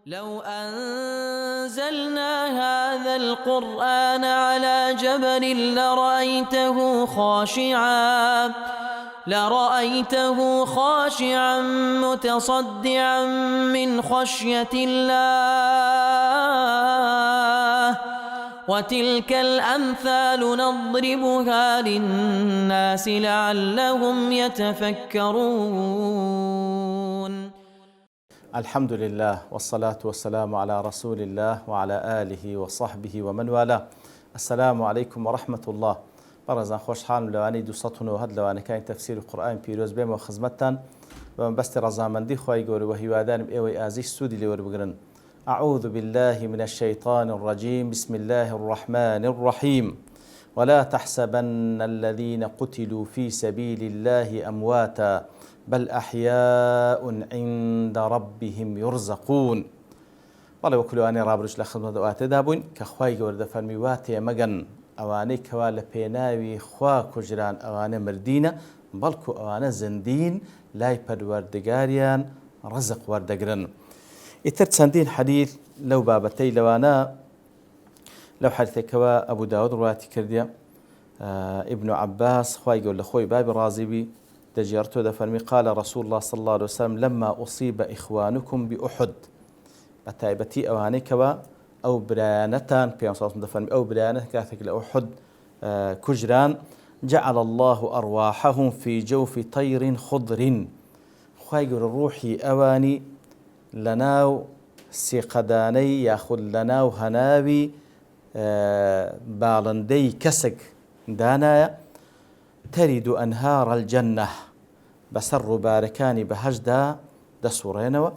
لو أنزلنا هذا القرآن على جبل لرأيته خاشعا متصدعا من خشية الله. وتلك الأمثال نضربها للناس لعلهم يتفكرون. الحمد لله والصلاة والسلام على رسول الله وعلى آله وصحبه ومن والاه. السلام عليكم ورحمة الله. برزان خوش حال لواني دو سطن وهد لواني كاين تفسير القرآن بيروز بيم وخزمتان ومن بست رزامندي خواهي قوري وهيوادان بإيوي آزيش سودي لور بقرن. أعوذ بالله من الشيطان الرجيم. بسم الله الرحمن الرحيم. ولا تحسبن الذين قتلوا في سبيل الله أمواتا بل أحياء عند ربهم يرزقون. والله وكلوا أني رابرش لخدمة دوات دابون كخواي ورد فرميواتي مجن أواني كوال بيناوي خوا كجران أواني مردينة بلكو أواني زندين لاي پروردگاريان رزق وردقرن. اترت سندين حديث لو بابتي لوانا لو حديثي كوا أبو داود رواتي كرديا ابن عباس خواي يقول لخوي بابي رازبي دجيرته دفرمي قال رسول الله صلى الله عليه وسلم لما أصيب إخوانكم بأحد بتايبتي أواني كوا أو برانتان بيان صلى الله عليه وسلم أو برانة كاثك لأحد كجران جعل الله أرواحهم في جوف طير خضر. خواي يقول روحي أواني لناو سيقداني ياخذ لناو هناوي بالندي كسك دانايا ترد أنهار الجنة بسر باركان بهجدا دسورينوا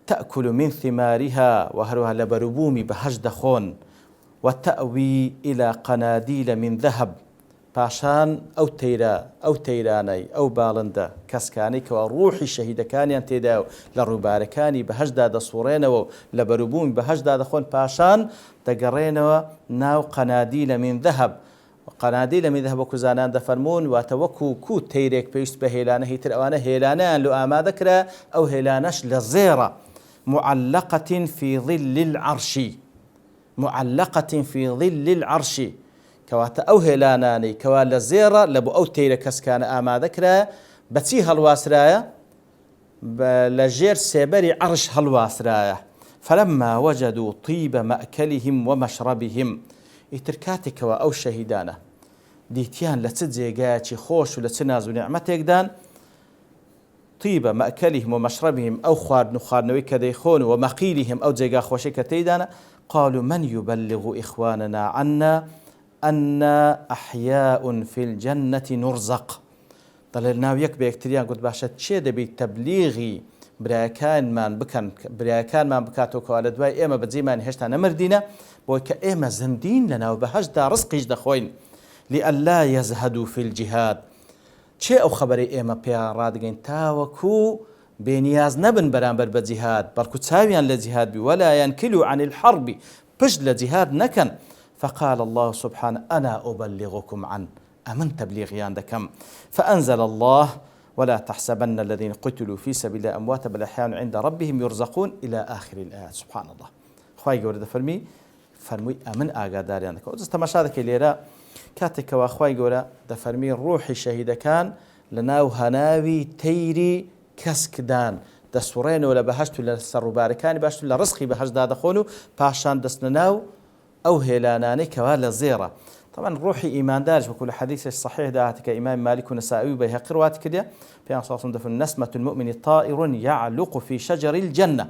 تأكل من ثمارها وهروها لبربومي بهجدا خون وتأوي إلى قناديل من ذهب باشان أو تيراني أو بالندا كسكاني كوروحي شهيد كان ينتداو للرباركاني بهجدا دسورينوا لبربومي بهجدا دخون باشان تقرينوا ناو قناديل من ذهب. قناديل من ذهب وكزانان دفرمون وتوكو كو تيريك بيست بهيلانه هيتر أوانا هيلانان لو آما ذكرى أو هيلانش لزيرة معلقة في ظل العرش كواتا أو هيلاناني كوال لزيرة لبو أو تيريك كسكان آما ذكرى بتسيها الواسرايا لجير سيبري عرش هالواسرايا فلما وجدوا طيب مأكلهم ومشربهم ئیترکاتێک کەوا ئەو شەهیدانە دیتیان لە چ جێگایەکی خۆش و لە چ ناز و نیعمەتێکدان طیبە مەئکەلیهم و مەشرەبهم ئەو خواردن و خواردنەوەی کە دەیخۆن و مەقیلهم ئەو جێگا خۆشەی کە تێیدانە قالوا من يبلغ إخواننا عنا أن أحياء في الجنة نرزق. دەڵێن ناو یەک بە یەکتریان گوت باشە چێ دەبێت تەبلیغی برایەکانمان بکاتەوە کەوا لە دوای ئێمە بەجێمان هێشتا نەمردینە بۆی کە ئێمە زندین لەناو بەهەشدا ڕزقیش دەخۆین لئلا يزهدوا في الجهاد. چێ ئەو خەبەرەی ئێمە پێیان ڕادگەین تاوەکو بێنیاز نەبن بەرامبەر بە جیهاد بەڵکو چاویان لە جیهاد بی ولا ينكلوا عن الحرب پشت لە جیهاد نەکەن. فقال الله سبحانه أنا أبلغكم عن أمن تبليغيان دكم. فأنزل الله ولا تحسبن الذين قتلوا في سبيل الله أمواتا بل أحياء عند ربهم يرزقون إلى آخر الآيات. سبحان الله. خواهي قورد فرمي أمن ئاگاداریان دەکەن. جز تەماشا دەکەی لێرە کاتێکەوە خوای گەورە دەفەرمی ڕوحی شەهیدەکان لەناو هەناوی تەیری کەسکدان دەسوڕێنەوە لە بەهەشت و لە سەرڕووبارەکانی باشتر لە ڕزقی بەهەشتدا دەخۆن و پاشان دەستنە ناو ئەو هێلانانەی کەوا لە زێڕە. طبعا روحي إيمان دارج وكل حديث الصحيح دعاتك إمام مالك ونسائي وبيهقي رواتك كده في أنصاص دفن نسمة المؤمن طائر يعلق في شجر الجنة.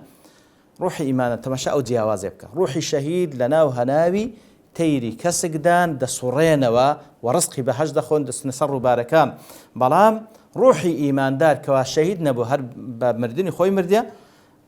روحي إيمان تمشى أو جياوازي بك روحي شهيد لناو هناوي تيري كسقدان دسورين ورزقي بهج دخون دسنسر باركان بلام روحي إيمان دار كوا شهيد نبو هر بمردني خوي مرديا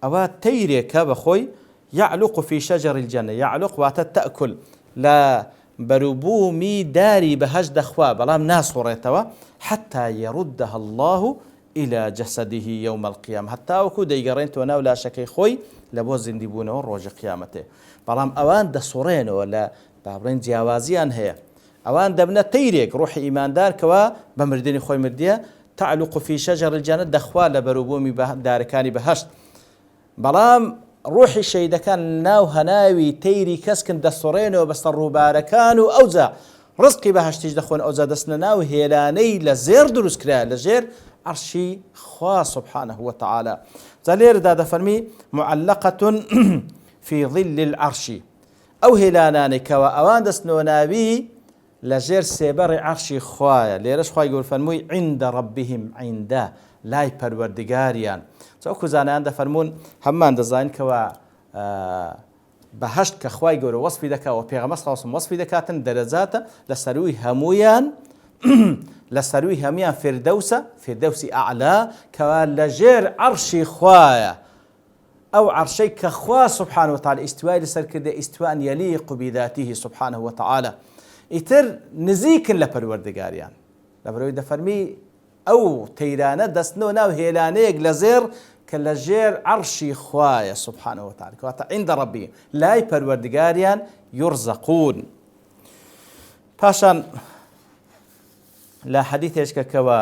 أو تيري كاب خوي يعلق في شجر الجنة يعلق وتتأكل لا بربومي داري بهج دخوا بلام ناس وريتوا حتى يردها الله إلى جسده يوم القيامة حتى وكو ديقرين توناو لا شكي خوي لبو زندبونه روج قيامته بلام أوان دسورين ولا بابرين جیاوازیان هەیە ئەوان دەبنە تەیرێک ڕوحی ئیماندار کەوا بە مردنی خۆی مردیە تعلق في شجر الجنة دەخوا لە بەروبوومی دارەکانی بەهەشت بەڵام ڕوحی شەیدەکان ناو هەناوی تەیری کەسکن دەسۆڕێنەوە بەسەر ڕووبارەکان و ئەوجا ڕزقی بەهەشتیش دەخۆن ئەوجا دەستنە ناو هێلانەی لە زێر دروست کرا لە ژێر عەرشی خوا سبحانه وتعالى. جا لێرەدا دەفەرمی معلقة في ظل العرش ئەو هێلانانەی کەوا ئەوان دەستنەوە ناوی لە ژێر سێبەڕی عەرشی خوایە. لێرەش خوای گەورە فەرمووی عند ربهم عیندا لای پەروەردگاریان. وەکو زانایان دەفەرمون هەممان دەزانین کەوا بەهەشت کە خوای گەورە وەسفی دەکات و پێغەمبەر صلی الله علیه و سلم وەسفی دەکاتن دەرەجاتە لە سەروی هەمویان لە سەروی هەمویان فردەوسە فردەوسی ئەعلا کەوا لە ژێر عەرشی خوایە. ئەو عەرشەی کە خوا سبحانه وتعالى ئیستوای لەسەر کردێ ئیستوان یەلیق بذاته سبحانه وتعالى. ئیتر نزیکن لە پەروەردگاریان لەبەرەوەی دەفەرمی ئەو تەیرانە دەستنەوە ناو هێلانەیەک لە زێر کە لە ژێر عەرشی خوایە سبحانه وتعالى کەواتە عند ربی لای پەروەردگاریان یورزەقون. پاشان لا حديث كوا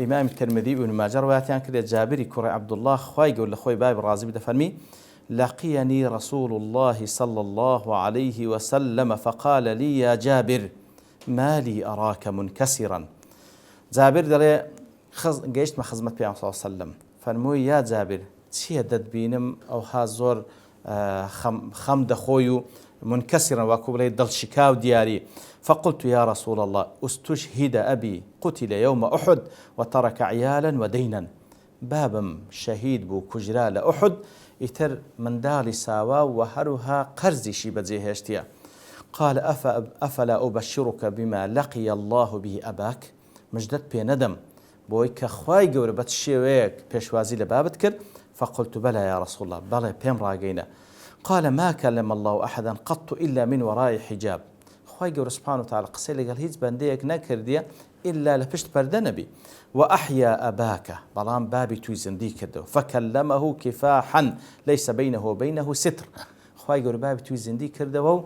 إمام الترمذي وابن ماجه رواتيان كده جابري كرة عبد الله خواي يقول لخوي باب الرازي بدفرمي لقيني رسول الله صلى الله عليه وسلم فقال لي يا جابر ما لي أراك منكسرا. جابر دلي جيشت ما خزمت بيان صلى الله عليه وسلم فرموي يا جابر تشي دبينم أو هازور خم دخويو منكسرا وكبلي دل شكاو دياري. فقلت يا رسول الله استشهد أبي قتل يوم أحد وترك عيالا ودينا. بابم شهيد بو كجرا لأحد إتر من دالي ساوا وهرها قرزي شي بزيهشتيا. قال أفلا أبشرك بما لقي الله به أباك مجدد بي ندم بوي كخواي قوري بتشيويك بيشوازي لبابت كر. فقلت بلى يا رسول الله بلى بيم راقينا. قال ما كلم الله أحدا قط إلا من وراء حجاب. خوای گەورە سبحانه وتعالى قسەی لەگەڵ هیچ بەندەیەک نەکردیە إلا لە پشت پەردە نەبی. وأحيا أباك بەڵام بابی توی زندی کردەوە. فكلمه كفاحا ليس بينه وبينه ستر. خوای گەورە بابی توی زندی کردەوە و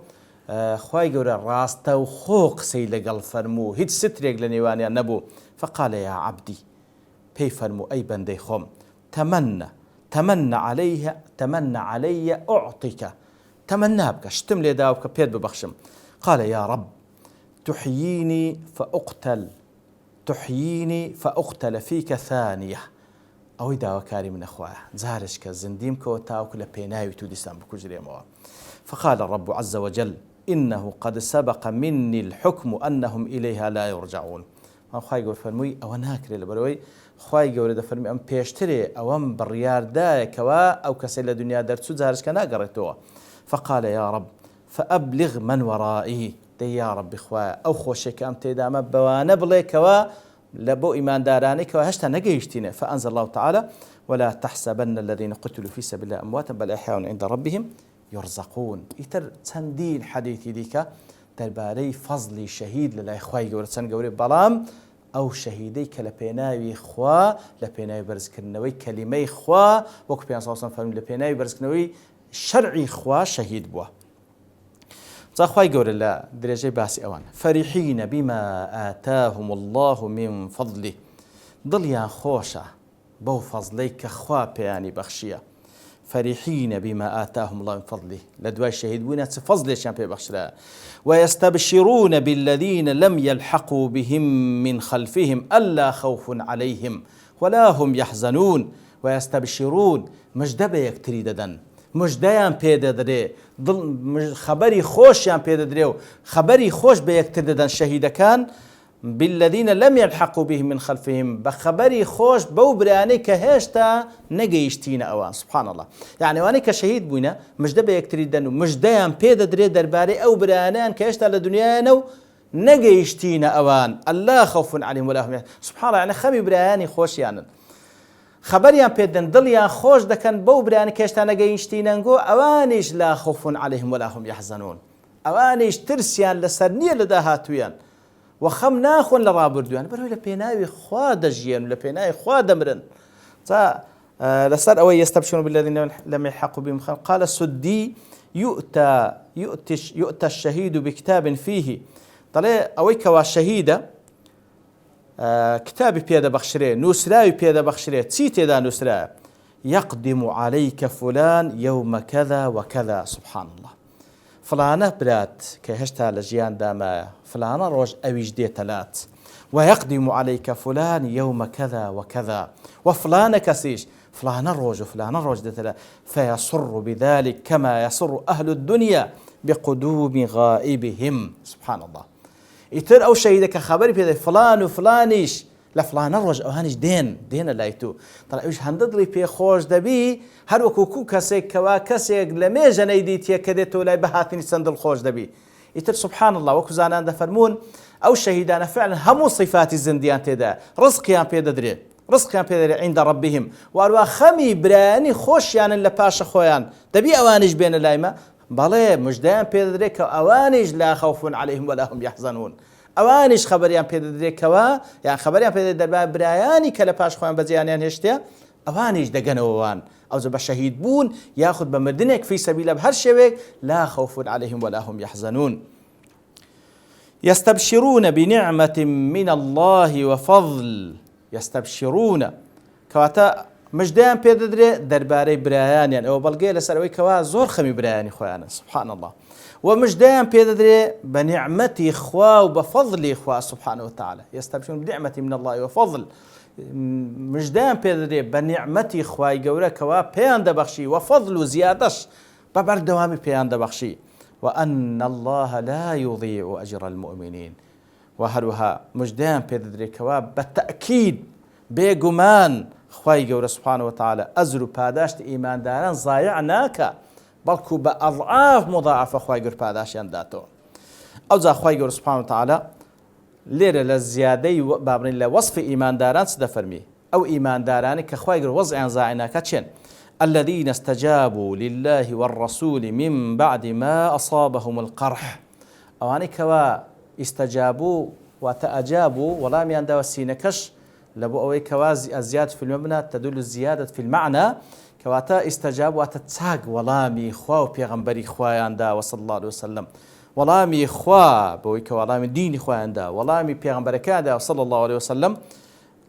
خوای گەورە ڕاستە و خۆ قسەی لەگەڵ فەرموو هیچ سترێک لە نێوانیان نەبوو. فقال يا عبدي پێی فەرموو ئەی بەندەی خۆم تمنى علي أعطيك تمنى بکە شتم لێدا بکە پێت ببەخشم. قال يا رب تحييني فأقتل فيك ثانية. أوي داواکاری من أخواه زارش کە زندیم کەوە تاوکو لە پێناوی تو دیسان بکوژرێمەوە. فقال الرب عز وجل إنه قد سبق مني الحكم أنهم إليها لا يرجعون. خوای گەورە فەرمووی ئەوە ناکرێت لەبەرەوەی خوای گەورە دەفەرمی ئەم پێشترێ ئەوەم بڕیاردایەکەوە ئەو کەسەی لە دنیا دەرچوو جارشکە ناگەڕێتەوە. فقال يا رب فأبلغ من ورائه دەی یا ربی خوایە ئەو خۆشێکە ئەم تێدامە بەوانە بڵێکەوە لە بۆ ئیماندارانێکەوە هێشتا نەگەیشتینە. فأنزل الله تعالى ولا تحسبن الذين قتلوا في سبيل الله أمواتا بل أحياء عند ربهم يرزقون. ئیتر چەندین حەدیثی دیکە دەربارەی فەزلی شەهید لەلای خوای گەورە چەند گەورەی بەڵام ئەو شەهیدەی کە لە پێناوی خوا لە پێناوی بەرزکردنەوەی کەلیمەی خوا وەکو پێیان سەڵ سەلەم فەرمووی لە پێناوی بەرزکردنەوەی شەرعی خوا شەهید بووە. جا خوای گەورە لە درێژەی باسی ئەوان فەریحینە بما ئاتاهم الله من فضله دڵیان خۆشە بەو فەزلەی کە خوا پێیانی بەخشیە. فرحين بما آتاهم الله من فضله لدواء الشهيد چ فضلشان پێ بەخشرا. ويستبشرون بالذين لم يلحقوا بهم من خلفهم ألا خوف عليهم ولا هم يحزنون. ويستبشرون مجدە بە یەکتری دەدەن مژدەیان پێ دەدرێ خەبەری خۆشیان پێ دەدرێ و خەبەری خۆش بە یەکتر دەدەن شەهیدەکان بالذين لم يلحقوا بهم من خلفهم بخبري خوش بو براني كهشتا نگەیشتینە ئەوان سبحان الله. يعني واني كشهيد بووینە مژدە بە یەکتری دەن و مژدەیان پێ دەدرێ دەربارەی ئەو برانیان کە هێشتا لە دنیایانە و نەگەیشتینە ئەوان ألا خوف عليهم ولا هم يحزنون. سبحان الله. يعني خەمی برایانی خۆشیانن خبریان پێ دەن دڵیان خۆش دەکەن بەو برانی کە هێشتا نەگەیشتینەنگۆ ئەوانیش لا خوف عليهم ولا هم يحزنون. ئەوانیش ترسیان لەسەر نییە لە داهاتوویان وخەم ناخۆن لە ڕابردویان بەرەوەی لە پێناوی خوا دەژیان و لە پێناوی خوا دەمرن. لەسەر ئەوەی يستبشرون بالذين لم يلحقوا بهم قال السدي يؤتى الشهيد بكتاب فيه دەڵێ ئەوەی کەوا شەهیدە کتابی پێدەبەخشرێ نووسراوی پێدەبەخشرێ چی تێدا نووسرایە يقدم عليك فلان يوم كذا وكذا. سبحان الله. فلانة برات كهشتا لجيان داما فلانة روج أويج ديتلات، ويقدم عليك فلان يوم كذا وكذا، وفلان كسيش فلانة روج وفلانة روج ديتلات، فيسر بذلك كما يسر أهل الدنيا بقدوم غائبهم. سبحان الله. يتر أو شيدك خبري بهذا فلان وفلانيش لفلان الرج أوهانيش دين لايتو طلع إيش هندري في خوش دبي هر وكوكو كسيك كوا كسيك لميجا نيديتيا كديتو لاي بهاتني سندل خوش دبي. يتر سبحان الله وكو زانان دفرمون أو شهيدان فعلا همو صفات الزنديان تدا رزقيان بيددري عند ربهم واروا خمي براني خوش يعني لباش خويان دبي أوانيش بين لايما بلى مجدان بيددري كأوانيش لا خوف عليهم ولا هم يحزنون. اوانش خبريان پێدەدرێت کەوا یان خبریان پێدەدرێت دەربارەی برایانی کە لە پاش خۆیان بەجیانیان هێشتە ئەوانیش دەگەنەوەوان ئەوجە بە شەهید بوون یاخود بە مردنێک فی سەبیلە بە هەر شێوێک لا خوف عليهم ولا هم يحزنون. يستبشرون بنعمة من الله وفضل. يستبشرون کەواتە مژدەیان پێدەدرێت دەربارەی برایانیان ئەوە بەڵگەیە لەسەر ئەوەی کەوا زۆر خەمی برایانی خۆیانە. سبحان الله. ومجدان بيدري بنعمتي إخوة وبفضل إخوة سبحانه وتعالى. يستبشرون بنعمة من الله وفضل. مجدان بيدري بنعمتي إخوة يقولك كوا بيان دبخشي وفضل وزيادش ببردوامي بيان دبخشي وأن الله لا يضيع أجر المؤمنين. وهروها مجدان بيدري كوا بالتأكيد بيقمان إخوة يقول سبحانه وتعالى أزر باداشت إيمان داران ضايعناك بەڵکو بە ئەضعاف مضاعفە خوای گەور پاداشیان داتەوە. ئەوجا خوای گەور سوبحانە وتەعالە لێرە لە زیادەی بابڕین لە وەصفی ئیمانداران چ دەفەرمی؟ ئەو ئیماندارانی کە خوای گەور وەزعیان زایناکە چێن؟ الذين استجابوا لله والرسول من بعد ما أصابهم القرح. ئەوانەی کەوا استجابوا وتأجابوا وەڵامیان داوە سینەکەش لەبۆ ئەوەی کەوا الزيادة في المبنى تدل الزيادة في المعنى كواتا استجاب واتتساق ولامي خوا وبيغمبري خوايان دا وصلى الله عليه وسلم ولامي خوا بويك ولامي ديني خوايان دا ولامي بيغمبري كان دا وصلى الله عليه وسلم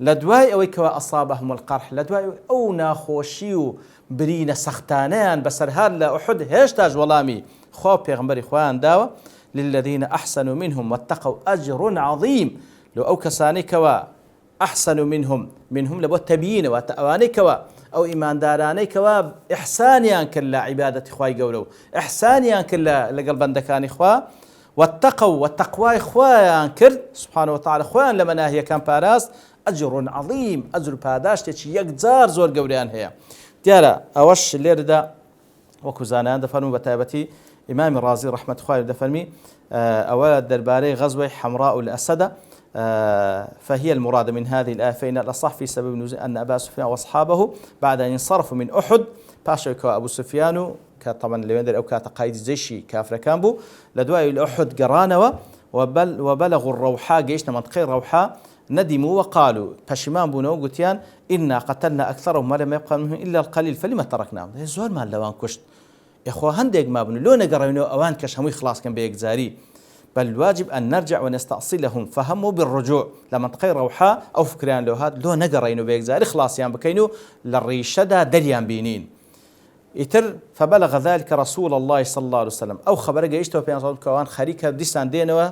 لدواي اويك أصابهم القرح لدواي او ناخوشي برين سختانان بسر هلا أحد هيشتاج ولامي خوا بيغمبري خوايان دا للذين أحسنوا منهم واتقوا أجر عظيم. لو أو كساني كوا أحسنوا منهم لبو التبيين واتأواني كوا أو إيمان داراني كوا إحسانيان كلا عبادة إخواي قولوا إحسانيان كلا لقلبان دكاني إخوا واتقوا والتقوى إخوان كرد سبحانه وتعالى إخوان لما ناهي كان باراس أجر عظيم أجر باداش تيشي يقزار زور قوليان هي ديارة أوش اللير دا وكوزانان دفنوا بتابتي إمام الرازي رحمة الله دفنمي أولا درباري غزوة حمراء الأسد فهي المراد من هذه الآية فإن الأصح في سبب نزول أن أبا سفيان وأصحابه بعد أن انصرفوا من أحد باشا أبو سفيان طبعا لويندر أو كقائد جيشي كافر كامبو لدواء الأحد قرانوا وبلغوا الروحاء جيشنا منطقة الروحاء ندموا وقالوا بشمان بونو قتيان إنا قتلنا أكثرهم ولم يبقى منهم إلا القليل فلما تركناهم زور ما لوان كشت يا أخوة هندق ما بنو لو نقرأينو أوان كش همي خلاص كان بيجزاري بل الواجب أن نرجع ونستأصلهم فهموا بالرجوع لمنطقة روحاء أو فكران لو هاد لو نقرأينو بيجزاري خلاص يعني بكينو للريشدة دريان بينين يتر فبلغ ذلك رسول الله صلى الله عليه وسلم أو خبر جيشته في أنصار كوان خريكة ديسان دينوا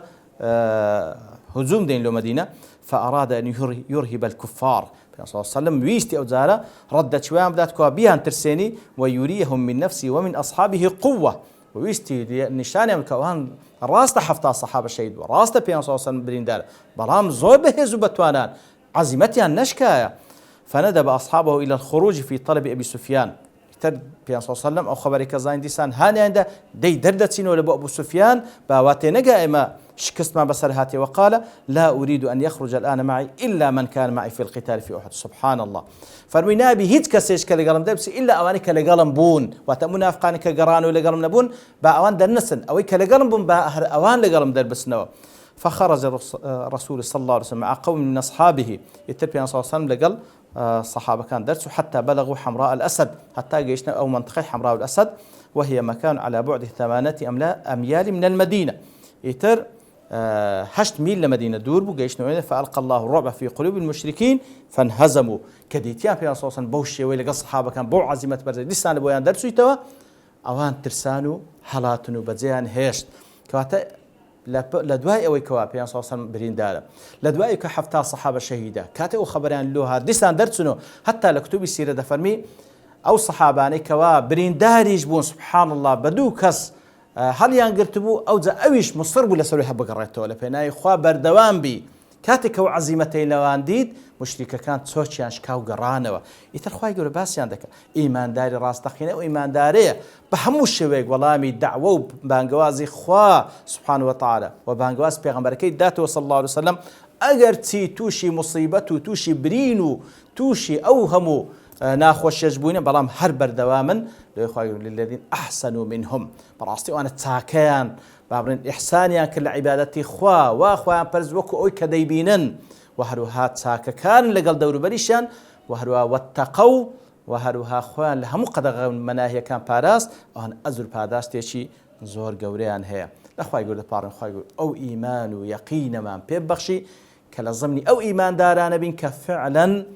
هجوم دين لو مدينة فأراد أن يرهب الكفار صلى الله عليه وسلم ويستي أو زارة ردت شوام بدات كوابيها ترسيني ويريهم من نفسه ومن أصحابه قوة ويستي نشاني من كوان راسته حفظ الصحابة الشهيد وراسته في صلى الله عليه وسلم بريندار برام زور بهزو بتوانان عزيمتي النشكاية فندب أصحابه إلى الخروج في طلب أبي سفيان تر في صلى الله عليه وسلم أو خبرك زين ديسان هاني عنده دي دردتين ولا أبو سفيان باواتي نجا إما شكست ما بصر هاتي وقال لا أريد أن يخرج الآن معي إلا من كان معي في القتال في أحد. سبحان الله. فرمينا بهيت كسيش كلجالم دبس إلا أواني كلجالم بون وتأمنا أفقاني كجران ولا جالم نبون بأوان درنسن أو كلجالم بون بأوان لجالم دربس نوا. فخرج الرسول صلى الله عليه وسلم مع قوم من أصحابه يتربي صلى الله عليه وسلم لقل صحابة كان درسوا حتى بلغوا حمراء الأسد حتى جيشنا أو منطقة حمراء الأسد وهي مكان على بعد 8 أميال من المدينة. يتر هشت ميل لمدينة دور بو جيشنا فألقى الله الرعب في قلوب المشركين فانهزموا كديتيان في صوصا بوشي ويلقى الصحابة كان بو عزيمة برزي لسان بويان درسوا يتوا أوان ترسانو حالاتنو بزيان هشت كواتا لدواي أوي كوا بيان صوصا بريندالا لدواي كحفتا صحابة شهيدة كاتي وخبران لوها ديسان درسنو حتى لكتب السيرة دفرمي أو صحاباني كوا برينداري جبون سبحان الله بدو كس هل ينقرتبو أو زا أويش مصر بو لسلوها بقريتو لبناي خوا بردوان بي كاتك وعزيمتين لوان ديد مشركة كانت سوتشيان شكاو قرانوا يترخوا يقولوا باسيان دكا إيمان داري راس دخينة وإيمان داري بهمو الشويق والله دعوة بانقوازي خوا سبحانه وتعالى وبانقواز بيغمبركي داتو صلى الله عليه وسلم أجر تي توشي مصيبتو توشي برينو توشي أوهمو ناخوش يجبوني بلام هر بردواما للذين أحسنوا منهم براستي وأنا تاكيان بابرين إحسانيا كل عبادتي خوا واخوان برزوكو أوي كديبينن وهروها تاكا كان لقل دور بريشان وهروها واتقوا وهروها خوان لهمو قدغ مناهي كان باراس وهن أزر باداس تيشي زور قوريان هيا لأخوة يقول لبارن خواه يقول أو إيمان ويقين ما بيبخشي كالظمني أو إيمان داران بين كفعلا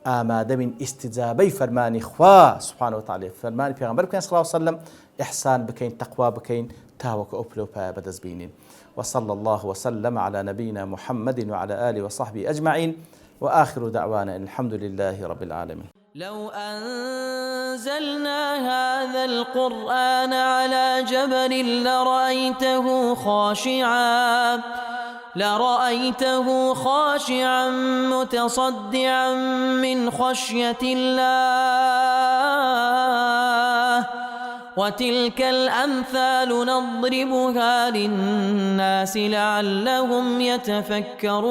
آماده من استجابي فرماني خوا سبحانه وتعالى فرماني پیغمبر بكين صلى الله عليه وسلم إحسان بكين تقوى بكين تاوك أبلو بدز بينين وصلى الله وسلم على نبينا محمد وعلى آله وصحبه أجمعين وآخر دعوانا الحمد لله رب العالمين. لو أنزلنا هذا القرآن على جبل لرأيته خاشعا متصدعا من خشية الله وتلك الأمثال نضربها للناس لعلهم يتفكرون.